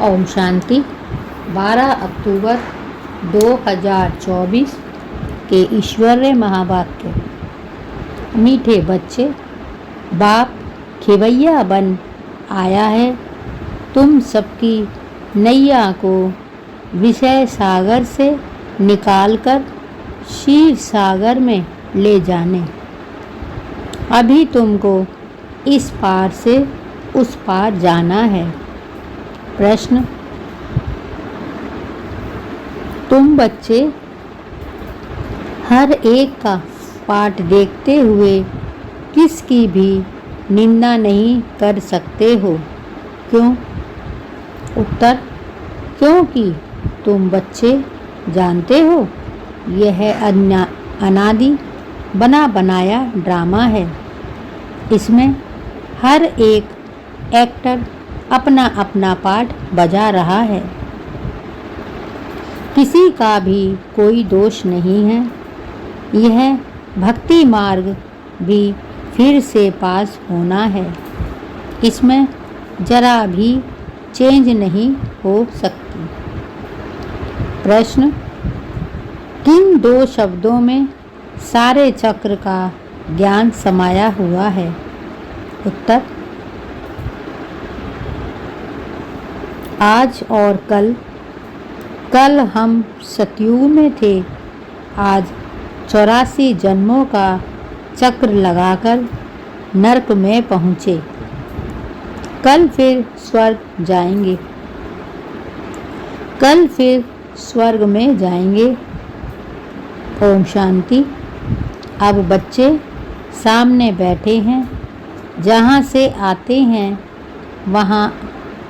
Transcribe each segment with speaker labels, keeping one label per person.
Speaker 1: ओम शांति। 12 अक्टूबर 2024 के ईश्वरीय महावाक्य। मीठे बच्चे, बाप खेवैया बन आया है। तुम सबकी नैया को विषय सागर से निकालकर क्षीर सागर में ले जाने। अभी तुमको इस पार से उस पार जाना है। प्रश्न: तुम बच्चे हर एक का पाठ देखते हुए किसकी भी निंदा नहीं कर सकते हो, क्यों? उत्तर: क्योंकि तुम बच्चे जानते हो यह अनादि बना बनाया ड्रामा है। इसमें हर एक एक्टर अपना अपना पार्ट बजा रहा है। किसी का भी कोई दोष नहीं है। यह भक्ति मार्ग भी फिर से पास होना है। इसमें जरा भी चेंज नहीं हो सकती। प्रश्न: किन दो शब्दों में सारे चक्र का ज्ञान समाया हुआ है? उत्तर: आज और कल। कल हम सतयुग में थे, आज 84 जन्मों का चक्र लगाकर नरक में पहुँचे। कल फिर स्वर्ग जाएंगे। कल फिर स्वर्ग में जाएंगे। ओम शांति। अब बच्चे सामने बैठे हैं। जहाँ से आते हैं वहाँ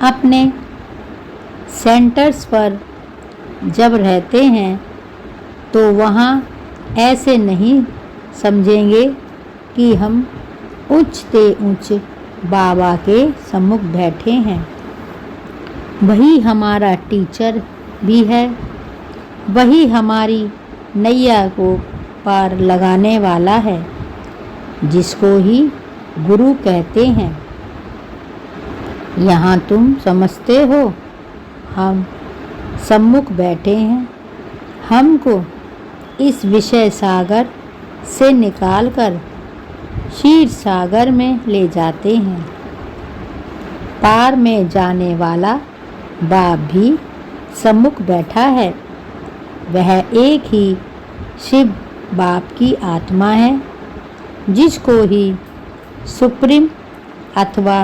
Speaker 1: अपने सेंटर्स पर जब रहते हैं तो वहाँ ऐसे नहीं समझेंगे कि हम ऊंचते ऊंच बाबा के सम्मुख बैठे हैं। वही हमारा टीचर भी है, वही हमारी नैया को पार लगाने वाला है, जिसको ही गुरु कहते हैं। यहाँ तुम समझते हो हम सम्मुख बैठे हैं। हमको इस विषय सागर से निकालकर क्षीर सागर में ले जाते हैं। पार में जाने वाला बाप भी सम्मुख बैठा है। वह एक ही शिव बाप की आत्मा है, जिसको ही सुप्रीम अथवा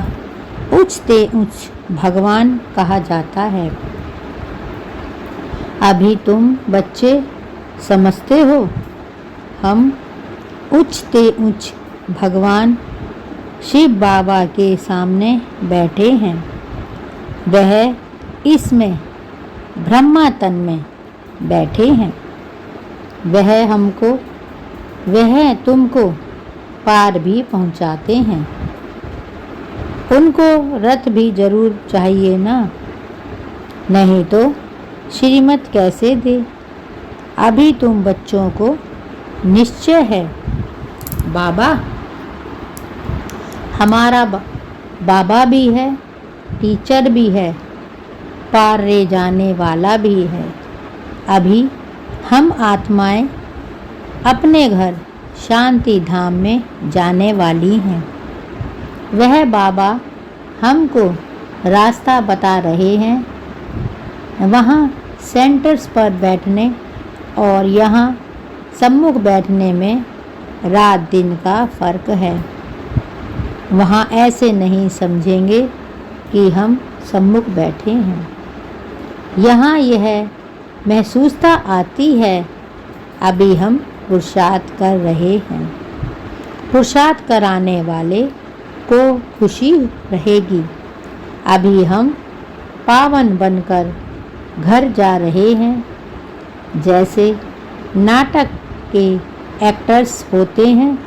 Speaker 1: उच्चते उच्च भगवान कहा जाता है। अभी तुम बच्चे समझते हो हम उच्चते उच्च भगवान शिव बाबा के सामने बैठे हैं। वह इसमें ब्रह्मातन में बैठे हैं। वह तुमको पार भी पहुंचाते हैं। उनको रथ भी जरूर चाहिए ना, नहीं तो श्रीमत कैसे दे। अभी तुम बच्चों को निश्चय है बाबा हमारा बाबा भी है, टीचर भी है, पार ले जाने वाला भी है। अभी हम आत्माएं अपने घर शांति धाम में जाने वाली हैं। वह बाबा हमको रास्ता बता रहे हैं। वहाँ सेंटर्स पर बैठने और यहाँ सम्मुख बैठने में रात दिन का फ़र्क है। वहाँ ऐसे नहीं समझेंगे कि हम सम्मुख बैठे हैं। यहाँ यह महसूसता आती है अभी हम पुरुषार्थ कर रहे हैं। पुरुषार्थ कराने वाले को खुशी रहेगी। अभी हम पावन बनकर घर जा रहे हैं। जैसे नाटक के एक्टर्स होते हैं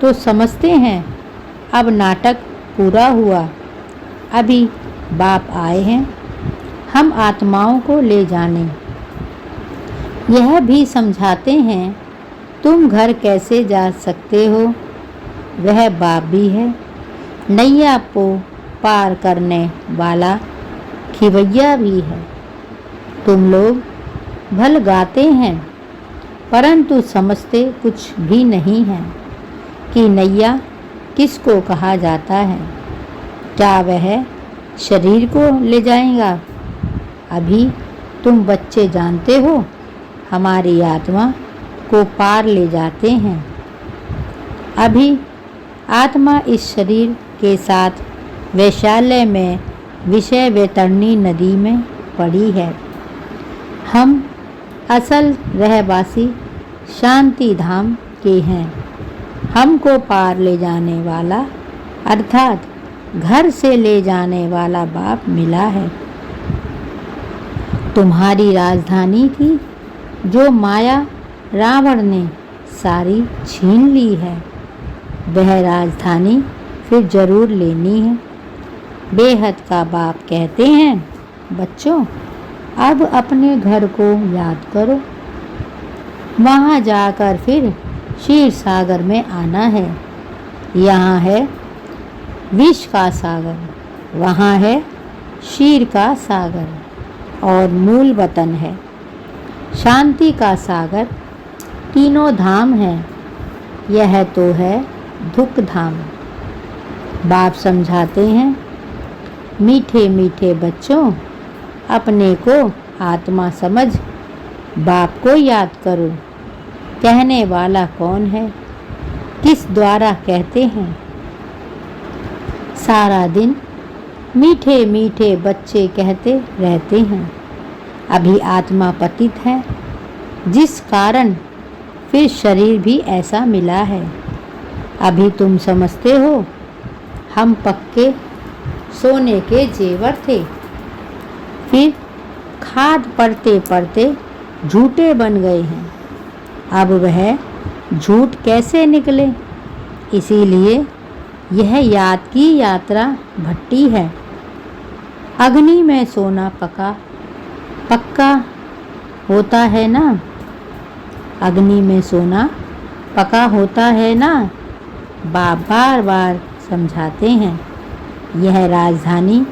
Speaker 1: तो समझते हैं अब नाटक पूरा हुआ। अभी बाप आए हैं हम आत्माओं को ले जाने। यह भी समझाते हैं तुम घर कैसे जा सकते हो। वह बाप भी है, नैया को पार करने वाला खिवैया भी है। तुम लोग भल गाते हैं, परंतु समझते कुछ भी नहीं है कि नैया किसको कहा जाता है। क्या वह शरीर को ले जाएगा? अभी तुम बच्चे जानते हो, हमारी आत्मा को पार ले जाते हैं। अभी आत्मा इस शरीर के साथ वैशाल्य में विषय वैतरणी नदी में पड़ी है। हम असल रहवासी शांति धाम के हैं। हमको पार ले जाने वाला अर्थात घर से ले जाने वाला बाप मिला है। तुम्हारी राजधानी थी जो माया रावण ने सारी छीन ली है, वह राजधानी फिर जरूर लेनी है। बेहद का बाप कहते हैं, बच्चों अब अपने घर को याद करो। वहाँ जाकर फिर क्षीर सागर में आना है। यहाँ है विष का सागर, वहाँ है क्षीर का सागर और मूल वतन है शांति का सागर। तीनों धाम है, यह तो है दुख धाम। बाप समझाते हैं, मीठे मीठे बच्चों अपने को आत्मा समझ बाप को याद करो। कहने वाला कौन है, किस द्वारा कहते हैं? सारा दिन मीठे मीठे बच्चे कहते रहते हैं। अभी आत्मा पतित है, जिस कारण फिर शरीर भी ऐसा मिला है। अभी तुम समझते हो हम पक्के सोने के जेवर थे, फिर खाद पड़ते पड़ते झूठे बन गए हैं। अब वह झूठ कैसे निकले? इसीलिए यह याद की यात्रा भट्टी है। अग्नि में सोना पक्का होता है ना। अग्नि में सोना पका होता है ना। बाप बार बार समझाते हैं, यह राजधानी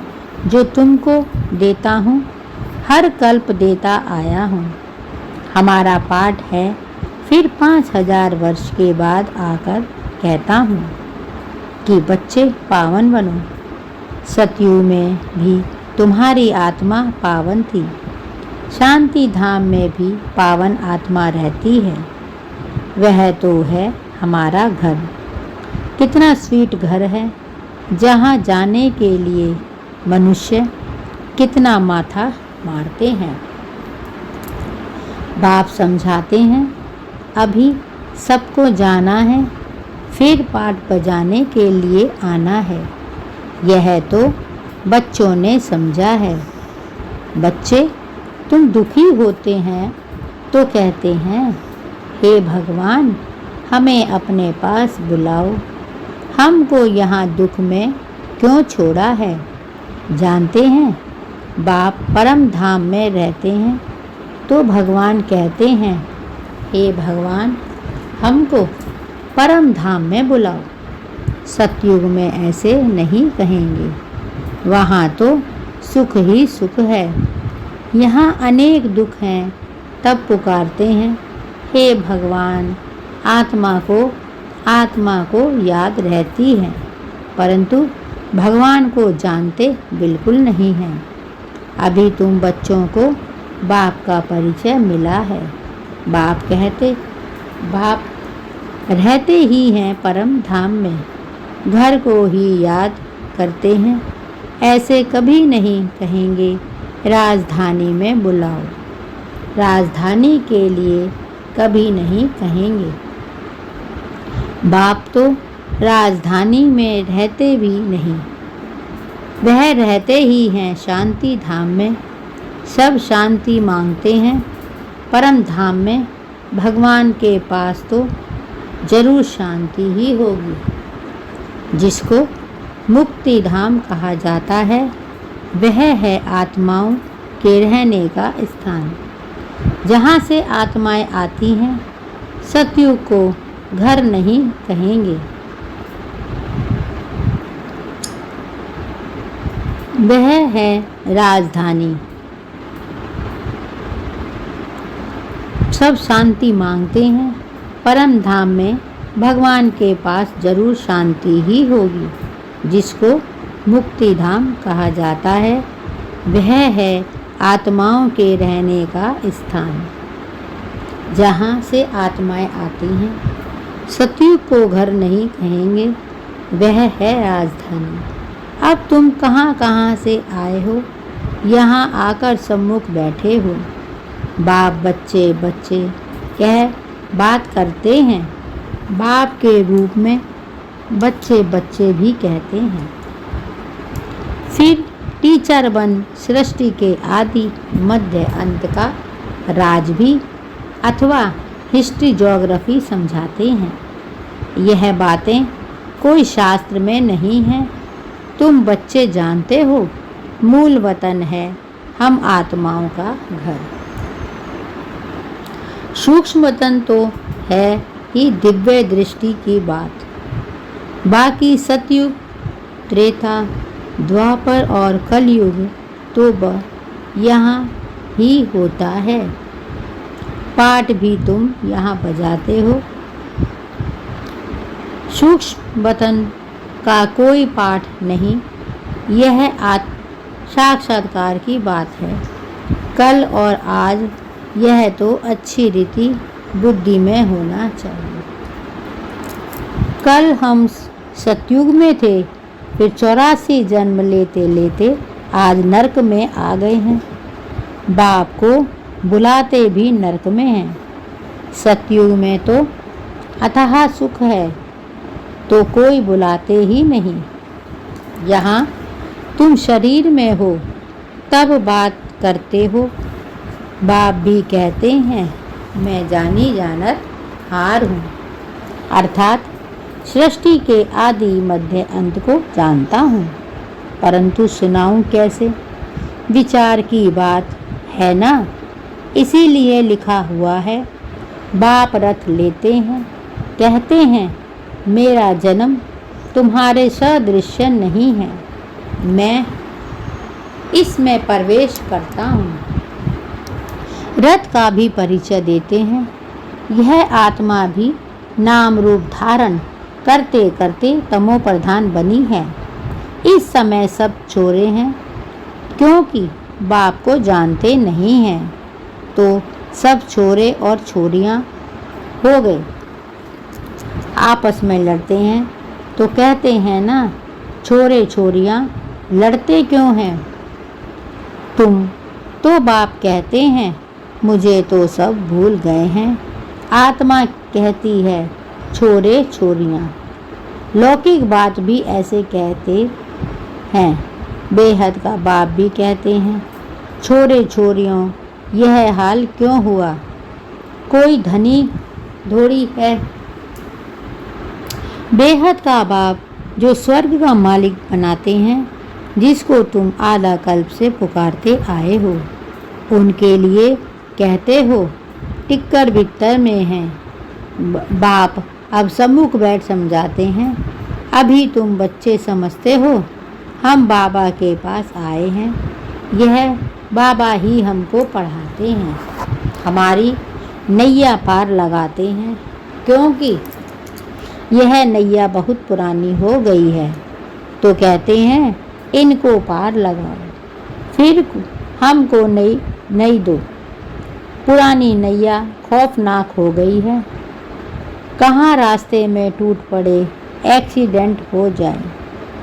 Speaker 1: जो तुमको देता हूँ, हर कल्प देता आया हूँ। हमारा पाठ है, फिर 5000 वर्ष के बाद आकर कहता हूँ कि बच्चे पावन बनो। सतयुग में भी तुम्हारी आत्मा पावन थी, शांति धाम में भी पावन आत्मा रहती है। वह तो है हमारा घर। कितना स्वीट घर है, जहाँ जाने के लिए मनुष्य कितना माथा मारते हैं। बाप समझाते हैं, अभी सबको जाना है, फिर पाठ बजाने के लिए आना है। यह तो बच्चों ने समझा है। बच्चे तुम दुखी होते हैं तो कहते हैं, हे भगवान हमें अपने पास बुलाओ, हमको यहाँ दुख में क्यों छोड़ा है। जानते हैं बाप परम धाम में रहते हैं तो भगवान कहते हैं, हे भगवान हमको परम धाम में बुलाओ। सतयुग में ऐसे नहीं कहेंगे, वहाँ तो सुख ही सुख है। यहाँ अनेक दुख हैं, तब पुकारते हैं, हे भगवान आत्मा को याद रहती है, परंतु भगवान को जानते बिल्कुल नहीं हैं। अभी तुम बच्चों को बाप का परिचय मिला है। बाप रहते ही हैं परम धाम में, घर को ही याद करते हैं। ऐसे कभी नहीं कहेंगे राजधानी में बुलाओ, राजधानी के लिए कभी नहीं कहेंगे। बाप तो राजधानी में रहते भी नहीं, वह रहते ही हैं शांति धाम में। सब शांति मांगते हैं परम धाम में। भगवान के पास तो जरूर शांति ही होगी। जिसको मुक्ति धाम कहा जाता है, वह है आत्माओं के रहने का स्थान, जहाँ से आत्माएं आती हैं। सतयुग को घर नहीं कहेंगे। वह है राजधानी। सब शांति मांगते हैं, परम धाम में भगवान के पास जरूर शांति ही होगी, जिसको मुक्ति धाम कहा जाता है। वह है आत्माओं के रहने का स्थान, जहाँ से आत्माएं आती हैं। सतयुग को घर नहीं कहेंगे, वह है राजधानी। अब तुम कहाँ कहाँ से आए हो, यहाँ आकर सम्मुख बैठे हो। बाप बच्चे बच्चे कह बात करते हैं, बाप के रूप में बच्चे बच्चे भी कहते हैं। फिर टीचर बन सृष्टि के आदि मध्य अंत का राज भी अथवा हिस्ट्री ज्योग्राफी समझाते हैं। यह बातें कोई शास्त्र में नहीं है। तुम बच्चे जानते हो, मूल वतन है हम आत्माओं का घर। सूक्ष्म वतन तो है ही दिव्य दृष्टि की बात। बाकी सतयुग, त्रेता, द्वापर और कलयुग तो यहाँ ही होता है। पाठ भी तुम यहाँ बजाते हो। सूक्ष्म वतन का कोई पाठ नहीं, यह साक्षात्कार की बात है। कल और आज यह तो अच्छी रीति बुद्धि में होना चाहिए। कल हम सतयुग में थे, फिर 84 जन्म लेते लेते आज नरक में आ गए हैं। बाप को बुलाते भी नरक में हैं। सतयुग में तो अथाह सुख है, तो कोई बुलाते ही नहीं। यहाँ तुम शरीर में हो तब बात करते हो। बाप भी कहते हैं मैं जानी जानत हार हूँ, अर्थात सृष्टि के आदि मध्य अंत को जानता हूँ, परंतु सुनाऊँ कैसे? विचार की बात है ना, इसीलिए लिखा हुआ है। बाप रथ लेते हैं, कहते हैं मेरा जन्म तुम्हारे सदृश्य नहीं है, मैं इसमें प्रवेश करता हूँ। रथ का भी परिचय देते हैं। यह आत्मा भी नाम रूप धारण करते करते तमो प्रधान बनी है। इस समय सब छोरे हैं, क्योंकि बाप को जानते नहीं हैं, तो सब छोरे और छोरियाँ हो गए। आपस में लड़ते हैं तो कहते हैं ना, छोरे छोरियाँ लड़ते क्यों हैं तुम? तो बाप कहते हैं मुझे तो सब भूल गए हैं। आत्मा कहती है छोरे छोरियाँ। लौकिक बात भी ऐसे कहते हैं, बेहद का बाप भी कहते हैं छोरे छोरियों यह हाल क्यों हुआ? कोई धनी थोड़ी है। बेहद का बाप जो स्वर्ग का मालिक बनाते हैं, जिसको तुम आधा कल्प से पुकारते आए हो, उनके लिए कहते हो टिक्कर बिक्कर में हैं। बाप अब सम्मुख बैठ समझाते हैं। अभी तुम बच्चे समझते हो हम बाबा के पास आए हैं। यह बाबा ही हमको पढ़ाते हैं, हमारी नैया पार लगाते हैं, क्योंकि यह नैया बहुत पुरानी हो गई है। तो कहते हैं इनको पार लगाओ, फिर हमको नई दो। पुरानी नैया खौफनाक हो गई है, कहाँ रास्ते में टूट पड़े, एक्सीडेंट हो जाए,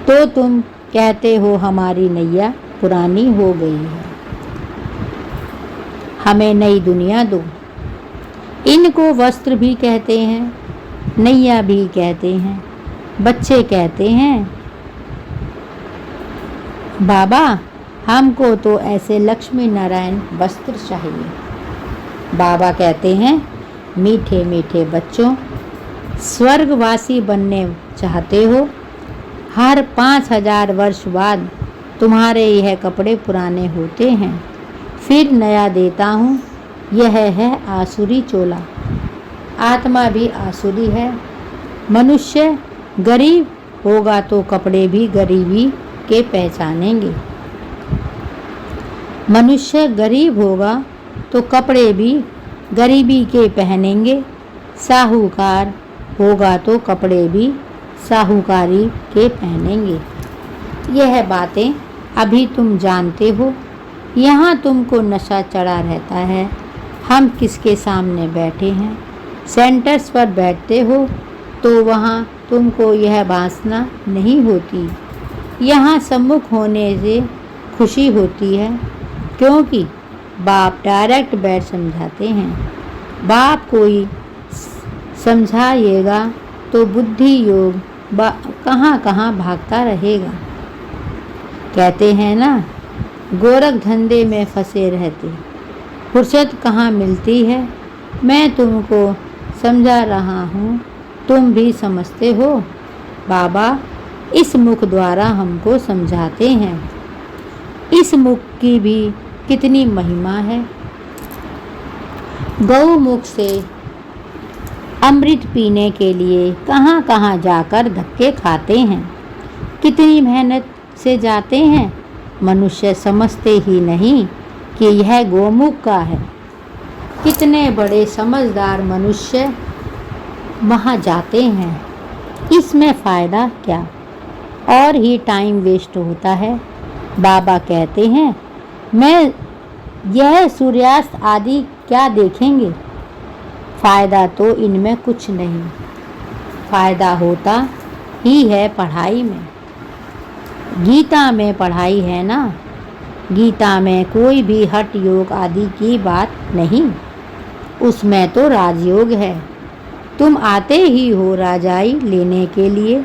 Speaker 1: तो तुम कहते हो हमारी नैया पुरानी हो गई है, हमें नई दुनिया दो। इनको वस्त्र भी कहते हैं, नैया भी कहते हैं। बच्चे कहते हैं बाबा हमको तो ऐसे लक्ष्मी नारायण वस्त्र चाहिए। बाबा कहते हैं मीठे मीठे बच्चों, स्वर्गवासी बनने चाहते हो? हर 5000 वर्ष बाद तुम्हारे यह कपड़े पुराने होते हैं, फिर नया देता हूँ। यह है आसुरी चोला। आत्मा भी आसुरी है। मनुष्य गरीब होगा तो कपड़े भी गरीबी के पहचानेंगे। मनुष्य गरीब होगा तो कपड़े भी गरीबी के पहनेंगे, साहूकार होगा तो कपड़े भी साहूकारी के पहनेंगे। यह बातें अभी तुम जानते हो। यहाँ तुमको नशा चढ़ा रहता है। हम किसके सामने बैठे हैं? सेंटर्स पर बैठते हो तो वहाँ तुमको यह वासना नहीं होती। यहाँ सम्मुख होने से खुशी होती है, क्योंकि बाप डायरेक्ट बैठ समझाते हैं। बाप कोई समझाइएगा तो बुद्धि योग कहाँ कहाँ भागता रहेगा। कहते हैं ना, गोरख धंधे में फंसे रहते, फुर्सत कहाँ मिलती है। मैं तुमको समझा रहा हूँ, तुम भी समझते हो। बाबा इस मुख द्वारा हमको समझाते हैं। इस मुख की भी कितनी महिमा है। गौ मुख से अमृत पीने के लिए कहाँ कहाँ जाकर धक्के खाते हैं, कितनी मेहनत से जाते हैं। मनुष्य समझते ही नहीं कि यह गोमुख का है। कितने बड़े समझदार मनुष्य वहाँ जाते हैं। इसमें फ़ायदा क्या, और ही टाइम वेस्ट होता है। बाबा कहते हैं, मैं यह सूर्यास्त आदि क्या देखेंगे। फ़ायदा तो इनमें कुछ नहीं। फ़ायदा होता ही है पढ़ाई में। गीता में पढ़ाई है ना। गीता में कोई भी हठ योग आदि की बात नहीं, उसमें तो राजयोग है। तुम आते ही हो राजाई लेने के लिए।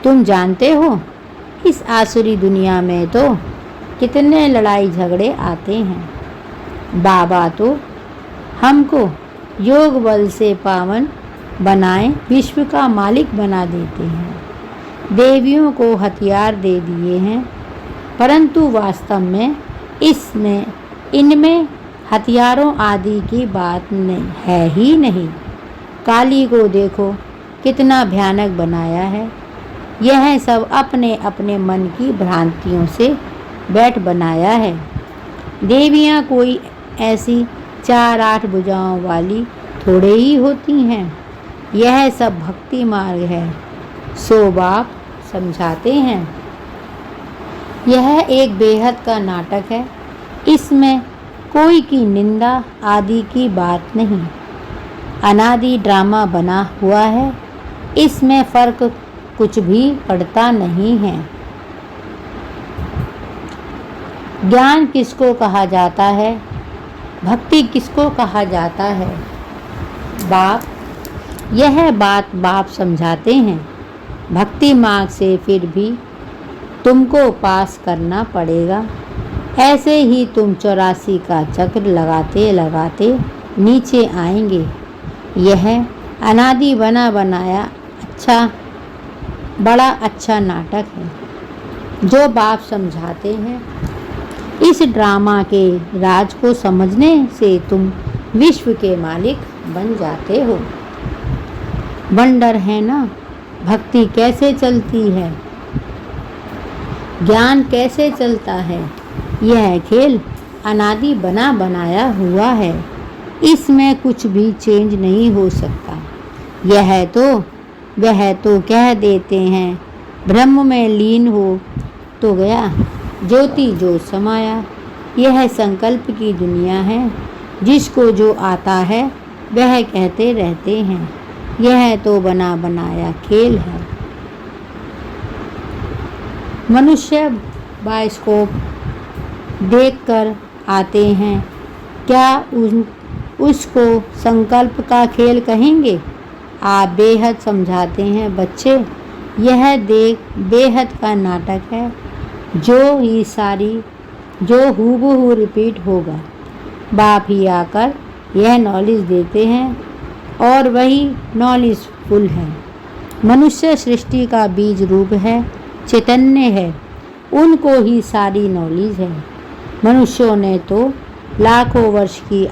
Speaker 1: तुम जानते हो इस आसुरी दुनिया में तो कितने लड़ाई झगड़े आते हैं। बाबा तो हमको योग बल से पावन बनाए विश्व का मालिक बना देते हैं। देवियों को हथियार दे दिए हैं, परंतु वास्तव में इनमें हथियारों आदि की बात नहीं है ही नहीं। काली को देखो कितना भयानक बनाया है। यह सब अपने अपने मन की भ्रांतियों से बैठ बनाया है। देवियाँ कोई ऐसी 4-8 भुजाओं वाली थोड़े ही होती हैं। यह सब भक्ति मार्ग है, सो बाप समझाते हैं। यह एक बेहद का नाटक है। इसमें कोई की निंदा आदि की बात नहीं। अनादि ड्रामा बना हुआ है। इसमें फ़र्क कुछ भी पड़ता नहीं है। ज्ञान किसको कहा जाता है, भक्ति किसको कहा जाता है। यह बात बाप समझाते हैं। भक्ति मार्ग से फिर भी तुमको पास करना पड़ेगा। ऐसे ही तुम 84 का चक्र लगाते लगाते नीचे आएंगे। यह अनादि बना बनाया बड़ा अच्छा नाटक है जो बाप समझाते हैं। इस ड्रामा के राज को समझने से तुम विश्व के मालिक बन जाते हो। वंडर है ना, भक्ति कैसे चलती है, ज्ञान कैसे चलता है। यह खेल अनादि बना बनाया हुआ है। इसमें कुछ भी चेंज नहीं हो सकता। वह तो कह देते हैं, ब्रह्म में लीन हो तो गया, ज्योति जो समाया। यह संकल्प की दुनिया है। जिसको जो आता है वह कहते रहते हैं। यह तो बना बनाया खेल है। मनुष्य बायोस्कोप देखकर आते हैं, क्या उसको संकल्प का खेल कहेंगे। आप बेहद समझाते हैं बच्चे। यह बेहद का नाटक है, जो हूबहू रिपीट होगा। बाप ही आकर यह नॉलेज देते हैं और वही नॉलेज फुल है। मनुष्य सृष्टि का बीज रूप है, चैतन्य है, उनको ही सारी नॉलेज है। मनुष्यों ने तो लाखों वर्ष की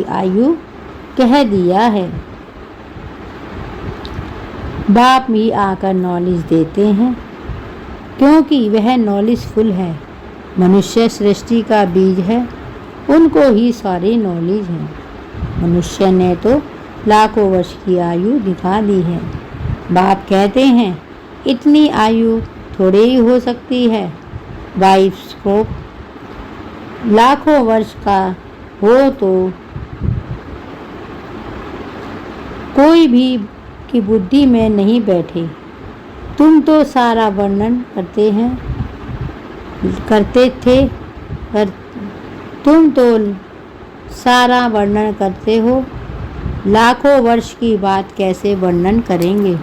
Speaker 1: आयु कह दिया है। बाप भी आकर नॉलेज देते हैं, क्योंकि वह नॉलेजफुल है। मनुष्य सृष्टि का बीज है, उनको ही सारी नॉलेज है। मनुष्य ने तो लाखों वर्ष की आयु दिखा दी है। बाप कहते हैं इतनी आयु थोड़े ही हो सकती है। बायोस्कोप लाखों वर्ष का हो तो कोई भी की बुद्धि में नहीं बैठे। तुम तो सारा वर्णन तुम तो सारा वर्णन करते हो, लाखों वर्ष की बात कैसे वर्णन करेंगे।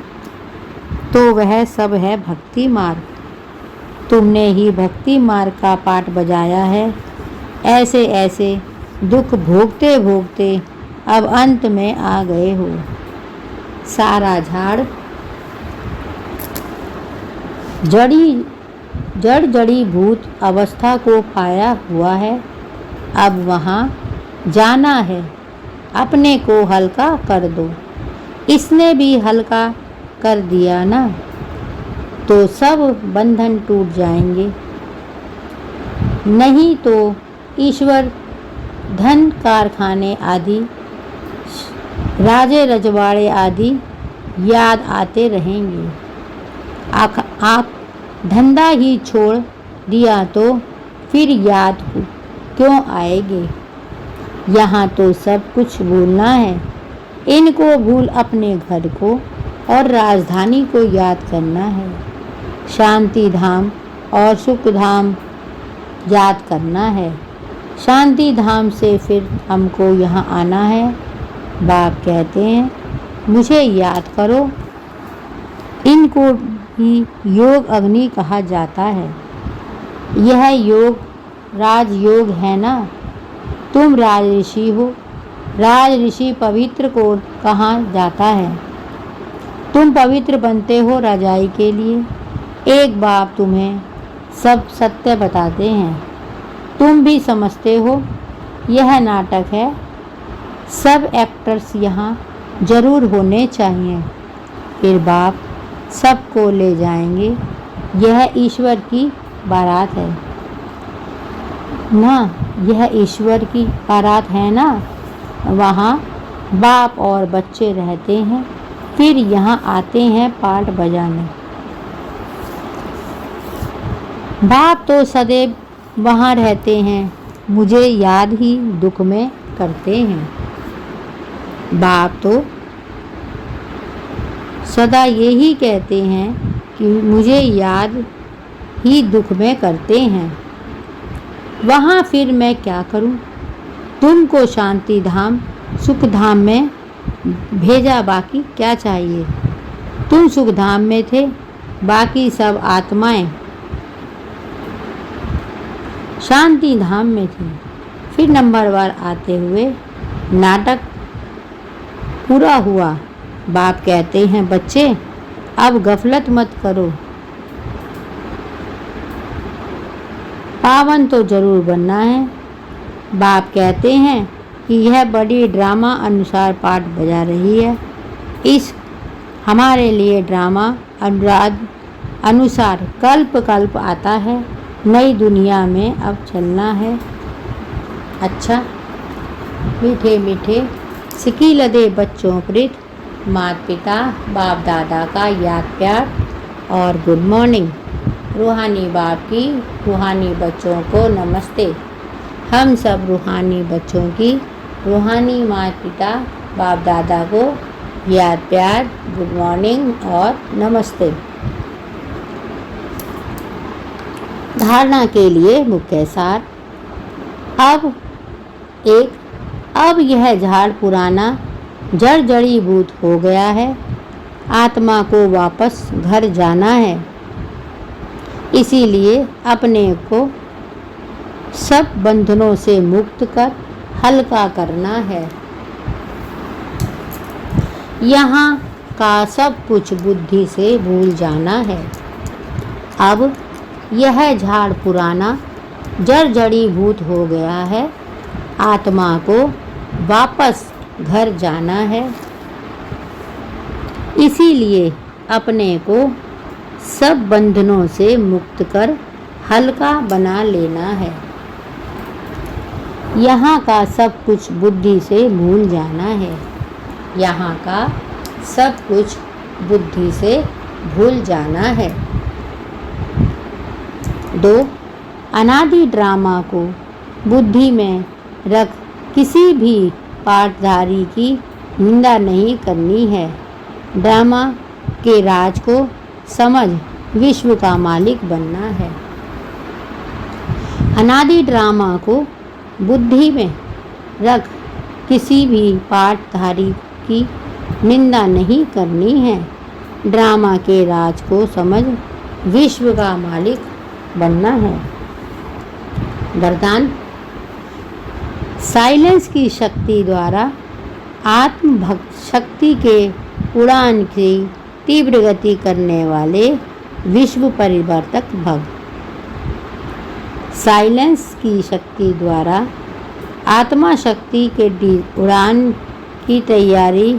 Speaker 1: तो वह सब है भक्ति मार्ग। तुमने ही भक्ति मार्ग का पाठ बजाया है। ऐसे ऐसे दुख भोगते भोगते अब अंत में आ गए हो। सारा झाड़ जड़ जड़ी भूत अवस्था को पाया हुआ है। अब वहाँ जाना है, अपने को हल्का कर दो। इसने भी हल्का कर दिया ना, तो सब बंधन टूट जाएंगे। नहीं तो ईश्वर, धन, कारखाने आदि, राजे रजवाड़े आदि याद आते रहेंगे। आप धंधा ही छोड़ दिया तो फिर याद क्यों आएंगे। यहाँ तो सब कुछ भूलना है। इनको भूल अपने घर को और राजधानी को याद करना है। शांति धाम और सुख धाम याद करना है। शांति धाम से फिर हमको यहाँ आना है। बाप कहते हैं मुझे याद करो। इनको ही योग अग्नि कहा जाता है। यह योग राजयोग है ना। तुम राजऋषि हो। राजऋषि पवित्र को कहा जाता है। तुम पवित्र बनते हो रजाई के लिए। एक बाप तुम्हें सब सत्य बताते हैं। तुम भी समझते हो यह नाटक है। सब एक्टर्स यहाँ जरूर होने चाहिए। फिर बाप सबको ले जाएंगे। यह ईश्वर की बारात है ना। यह ईश्वर की बारात है ना। वहाँ बाप और बच्चे रहते हैं। फिर यहाँ आते हैं पाठ बजाने। बाप तो सदैव वहाँ रहते हैं, मुझे याद ही दुख में करते हैं। बाप तो सदा यही कहते हैं कि मुझे याद ही दुख में करते हैं। वहाँ फिर मैं क्या करूँ। तुमको शांति धाम सुख धाम में भेजा, बाकी क्या चाहिए। तुम सुख धाम में थे, बाकी सब आत्माएं शांति धाम में थी। फिर नंबरवार आते हुए नाटक पूरा हुआ। बाप कहते हैं बच्चे अब गफलत मत करो। पावन तो जरूर बनना है। बाप कहते हैं कि यह बड़ी ड्रामा अनुसार पाठ बजा रही है। इस हमारे लिए ड्रामा अनुराग अनुसार कल्प कल्प आता है। नई दुनिया में अब चलना है। अच्छा मीठे मीठे सिकीलदे बच्चों प्रीत, माता पिता बाप दादा का याद प्यार और गुड मॉर्निंग। रूहानी बाप की रूहानी बच्चों को नमस्ते। हम सब रूहानी बच्चों की रूहानी माता पिता बाप दादा को याद प्यार, गुड मॉर्निंग और नमस्ते। धारणा के लिए मुख्य सार। अब यह झाड़ पुराना जड़ जड़ीभूत हो गया है। आत्मा को वापस घर जाना है। इसीलिए अपने को सब बंधनों से मुक्त कर हल्का करना है। यहाँ का सब कुछ बुद्धि से भूल जाना है। अब यह झाड़ पुराना जड़ जड़ीभूत हो गया है। आत्मा को वापस घर जाना है। इसीलिए अपने को सब बंधनों से मुक्त कर हल्का बना लेना है। यहाँ का सब कुछ बुद्धि से भूल जाना है। यहाँ का सब कुछ बुद्धि से भूल जाना है। 2. अनादि ड्रामा को बुद्धि में रख किसी भी पाठधारी की निंदा नहीं करनी है। ड्रामा के राज को समझ विश्व का मालिक बनना है। अनादि ड्रामा को बुद्धि में रख किसी भी पाठधारी की निंदा नहीं करनी है। ड्रामा के राज को समझ विश्व का मालिक बनना है। वरदान: साइलेंस की शक्ति द्वारा आत्म शक्ति के उड़ान की तीव्र गति करने वाले विश्व परिवर्तक भव। साइलेंस की शक्ति द्वारा आत्मा शक्ति के उड़ान की तैयारी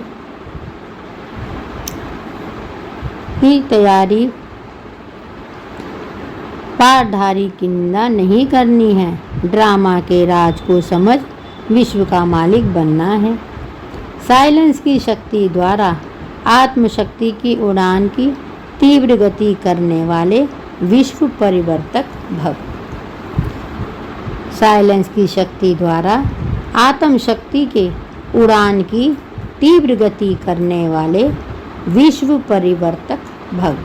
Speaker 1: पाठधारी की निंदा नहीं करनी है। ड्रामा के राज को समझ विश्व का मालिक बनना है। साइलेंस की शक्ति द्वारा आत्मशक्ति की उड़ान की तीव्र गति करने वाले विश्व परिवर्तक भव। साइलेंस की शक्ति द्वारा आत्म शक्ति के उड़ान की तीव्र गति करने वाले विश्व परिवर्तक भव।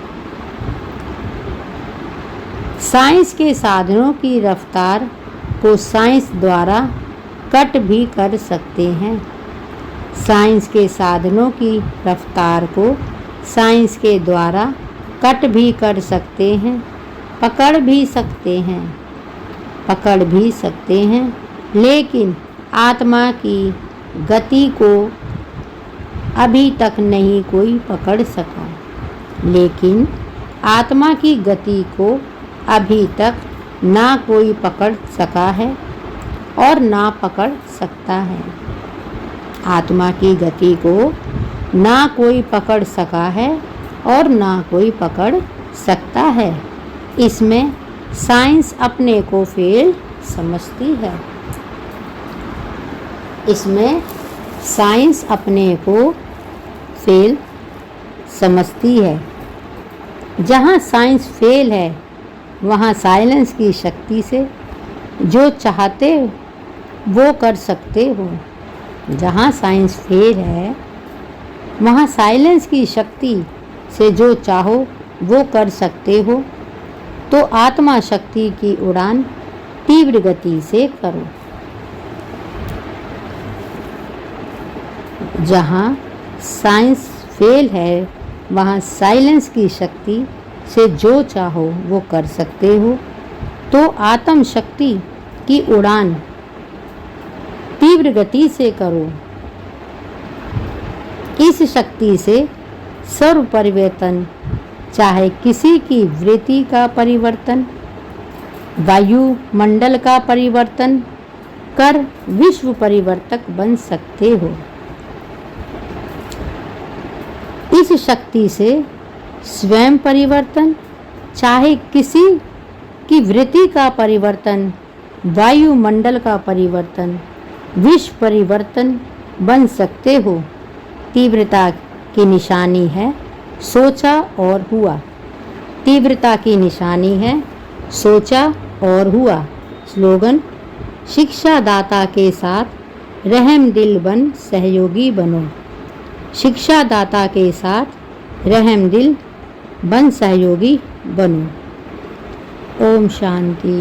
Speaker 1: साइंस के साधनों की रफ्तार को साइंस द्वारा कट भी कर सकते हैं। साइंस के साधनों की रफ्तार को साइंस के द्वारा कट भी कर सकते हैं, पकड़ भी सकते हैं, लेकिन आत्मा की गति को अभी तक नहीं कोई पकड़ सका। लेकिन आत्मा की गति को अभी तक ना कोई पकड़ सका है और ना पकड़ सकता है। आत्मा की गति को ना कोई पकड़ सका है और ना कोई पकड़ सकता है। इसमें साइंस अपने को फेल समझती है। इसमें साइंस अपने को फेल समझती है। जहाँ साइंस फेल है वहाँ साइलेंस की शक्ति से जो चाहते वो कर सकते हो। जहाँ साइंस फेल है वहाँ साइलेंस की शक्ति से जो चाहो वो कर सकते हो। तो आत्मा शक्ति की उड़ान तीव्र गति से करो। जहाँ साइंस फेल है वहाँ साइलेंस की शक्ति से जो चाहो वो कर सकते हो। तो आत्म शक्ति की उड़ान तीव्र गति से करो। इस शक्ति से सर्व परिवर्तन, चाहे किसी की वृत्ति का परिवर्तन, वायुमंडल का परिवर्तन कर विश्व परिवर्तक बन सकते हो। इस शक्ति से स्वयं परिवर्तन, चाहे किसी की वृत्ति का परिवर्तन, वायुमंडल का परिवर्तन, विश्व परिवर्तन बन सकते हो। तीव्रता की निशानी है सोचा और हुआ। तीव्रता की निशानी है सोचा और हुआ। स्लोगन: शिक्षादाता के साथ रहमदिल बन सहयोगी बनो। शिक्षादाता के साथ रहमदिल बन सहयोगी बनो। ओम शांति।